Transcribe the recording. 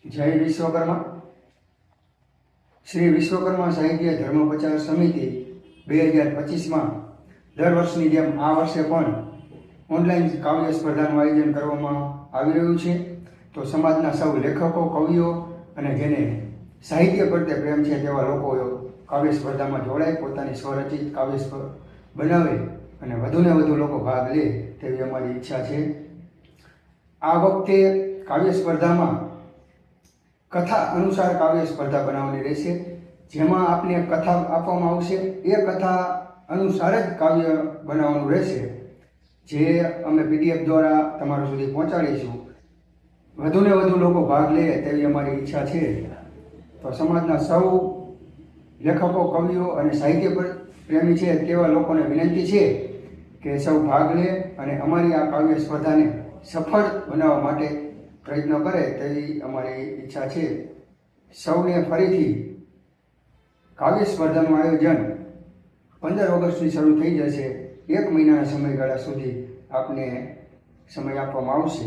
જય વિશ્વકર્મા. શ્રી વિશ્વકર્મા સાહિત્ય ધર્મ પ્રચાર સમિતિ 2025માં દર વર્ષની જેમ આ વર્ષે પણ ઓનલાઈન કાવ્ય સ્પર્ધાનું આયોજન કરવામાં આવી રહ્યું છે. તો સમાજના સૌ લેખકો, કવિઓ અને જેને સાહિત્ય પ્રત્યે પ્રેમ છે તેવા લોકો કાવ્ય સ્પર્ધામાં જોડાય, પોતાની સ્વરચિત કાવ્ય બનાવે અને વધુને વધુ લોકો ભાગ લે તેવી અમારી ઈચ્છા છે. આ વખતે કાવ્ય સ્પર્ધામાં કથા અનુસાર કાવ્ય સ્પર્ધા બનાવવાની રહેશે, જેમાં આપને કથા આપવામાં આવશે. એ કથા અનુસાર જ કાવ્ય બનાવવાનું રહેશે, જે અમે PDF દ્વારા તમારા સુધી પહોંચાડીશું. વધુને વધુ લોકો ભાગ લે તેવી અમારી ઈચ્છા છે. તો સમાજના સૌ લેખકો, કવિઓ અને સાહિત્ય પ્રેમી છે તેવા લોકોને વિનંતી છે કે સૌ ભાગ લે અને અમારી આ કાવ્ય સ્પર્ધાને સફળ બનાવવા માટે પ્રયત્ન કરે તેવી અમારી ઈચ્છા છે. સૌને ફરીથી કાવ્ય સ્પર્ધાનું આયોજન 15 ઓગસ્ટથી શરૂ થઈ જશે. 1 મહિનાના સમયગાળા સુધી આપને સમય આપવામાં આવશે.